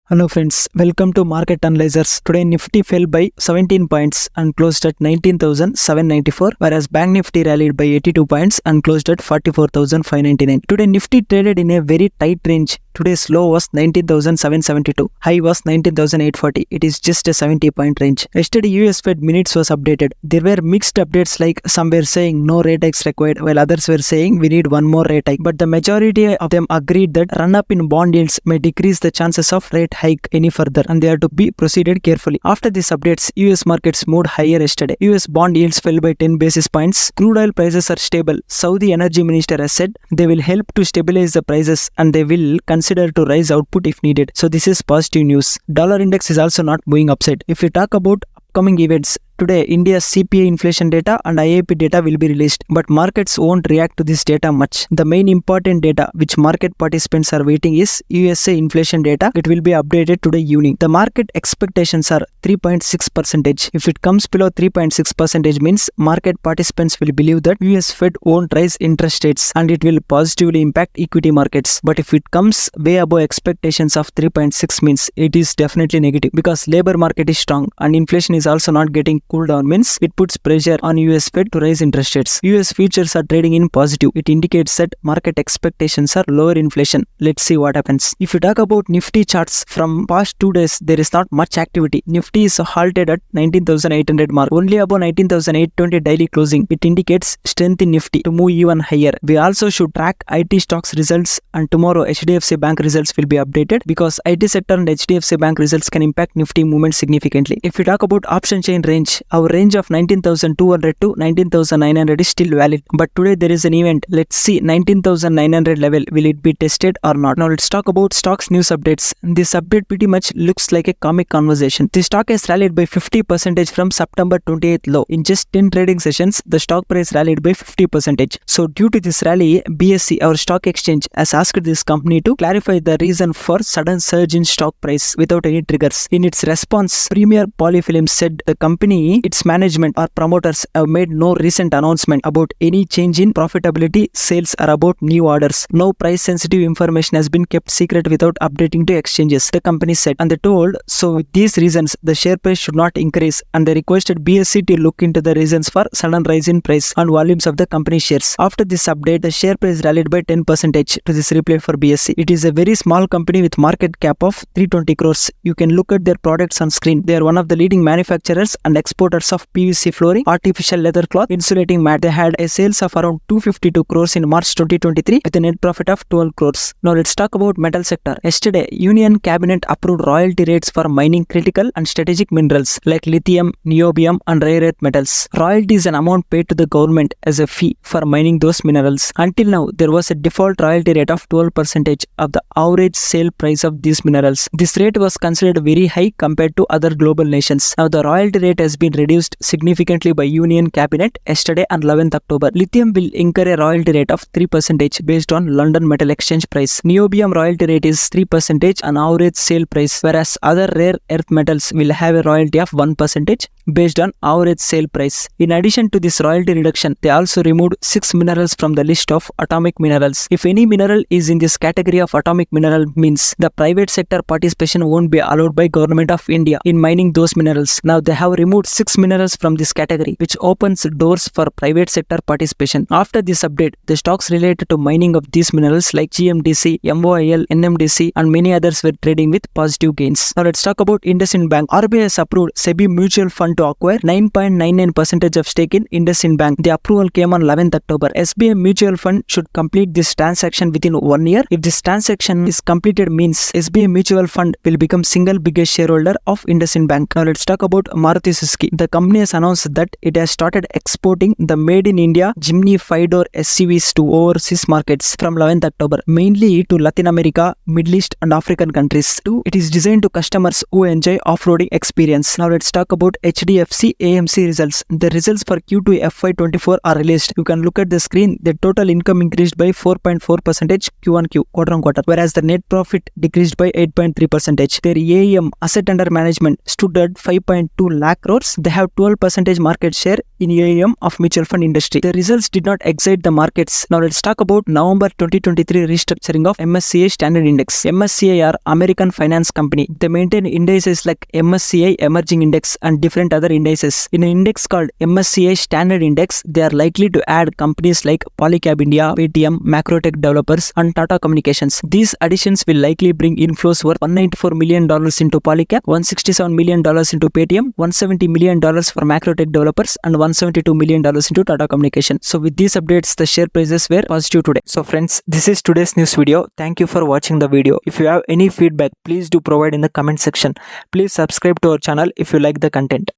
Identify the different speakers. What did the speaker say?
Speaker 1: Hello friends, welcome to Market Analyzers. Today Nifty fell by 17 points and closed at 19,794, whereas Bank Nifty rallied by 82 points and closed at 44,599. Today Nifty traded in a very tight range. Today's low was 19,772, high was 19,840. It is just a 70-point range. Yesterday US Fed minutes was updated. There were mixed updates, like some were saying no rate hikes required, while others were saying we need one more rate hike. But the majority of them agreed that run-up in bond yields may decrease the chances of rate hike any further, and they are to be proceeded carefully. After these updates, US markets moved higher yesterday. US bond yields fell by 10 basis points. Crude oil prices are stable. Saudi Energy Minister has said they will help to stabilize the prices and they will consider to raise output if needed. So this is positive news. Dollar index is also not moving upside. If we talk about upcoming events, today India's CPI inflation data and IIP data will be released, but markets won't react to this data much. The main important data which market participants are waiting is USA inflation data. It will be updated today evening. The market expectations are 3.6%. If it comes below 3.6%, means market participants will believe that US Fed won't raise interest rates and it will positively impact equity markets. But if it comes way above expectations of 3.6, means it is definitely negative, because labor market is strong and inflation is also not getting cooled down, means it puts pressure on US Fed to raise interest rates. US futures are trading in positive. It indicates that market expectations are lower inflation. Let's see what happens. If you talk about Nifty charts from past 2 days, there is not much activity. Nifty is halted at 19,800 mark, only above 19,820 daily closing. It indicates strength in Nifty to move even higher. We also should track IT stocks results, and tomorrow HDFC Bank results will be updated, because IT sector and HDFC Bank results can impact Nifty movement significantly. If we talk about option chain range, our range of 19,200 to 19,900 is still valid, but today there is an event. Let's see 19,900 level, will it be tested or not? Now let's talk about stocks news updates. This update pretty much looks like a comic conversation. The stock has rallied by 50% from September 28th low. In just 10 trading sessions, the stock price rallied by 50%. So due to this rally, BSE, our stock exchange, has asked this company to clarify the reason for sudden surge in stock price without any triggers. In its response, Premier Polyfilm said the company, its management or promoters have made no recent announcement about any change in profitability, sales, or about new orders. No price sensitive information has been kept secret without updating to exchanges, the company said. And they told, so with these reasons, the share price should not increase, and they requested BSE to look into the reasons for sudden rise in price and volumes of the company shares. After this update, the share price rallied by 10% to this reply for BSE. It is a very small company with market cap of 320 crores. You can look at their products on screen. They are one of the leading manufacturers and exporters of PVC flooring, artificial leather cloth, insulating mat. They had a sales of around 252 crores in March 2023 with a net profit of 12 crores. Now let's talk about metal sector. Yesterday, Union Cabinet approved royalty rates for mining critical and strategic minerals like lithium, niobium, and rare earth metals. Royalty is an amount paid to the government as a fee for mining those minerals. Until now, there was a default royalty rate of 12% of the average sale price of these minerals. This rate was considered very high compared to other global nations. Now the royalty rate has been reduced significantly by Union Cabinet yesterday on 11th October. Lithium will incur a royalty rate of 3% based on London Metal Exchange price. Niobium royalty rate is 3% on average sale price, whereas other rare earth metals will have a royalty of 1% based on average sale price. In addition to this royalty reduction, they also removed 6 minerals from the list of atomic minerals. If any mineral is in this category of atomic mineral, means the private sector participation won't be allowed by Government of India in mining those minerals. Now they have removed 6 minerals from this category, which opens doors for private sector participation. After this update, the stocks related to mining of these minerals like GMDC, MOIL, NMDC, and many others were trading with positive gains. Now let's talk about INDUSIND Bank. RBI has approved SEBI mutual fund to acquire 9.99% of stake in INDUSIND Bank. The approval came on 11th October. SBI mutual fund should complete this transaction within 1 year. If this transaction is completed, means SBI mutual fund will become single biggest shareholder of INDUSIND Bank. Now let's talk about Maruti Suzuki. The company has announced that it has started exporting the made in India Jimny 5-door SUVs to overseas markets from 11th October, mainly to Latin America, Middle East, and African countries. It is designed to customers who enjoy off-roading experience. Now let's talk about HDFC AMC results. The results for Q2 FY24 are released. You can look at the screen. The total income increased by 4.4% Q1Q, quarter on quarter, whereas the net profit decreased by 8.3%. Their AUM, asset under management, stood at 5.2 lakh crores stocks. They have 12% market share in AUM of mutual fund industry. The results did not excite the markets. Now let's talk about November 2023 restructuring of MSCI Standard Index. MSCI are American finance company. They maintain indices like MSCI Emerging Index and different other indices. In an index called MSCI Standard Index, they are likely to add companies like Polycab India, Paytm, Macrotech Developers and Tata Communications. These additions will likely bring inflows worth $194 million into Polycab, $167 million into Paytm, $170 million for Macrotech Developers and $172 million into Tata Communications. So with these updates, the share prices were positive today. So friends, this is today's news video. Thank you for watching the video. If you have any feedback, please do provide in the comment section. Please subscribe to our channel if you like the content.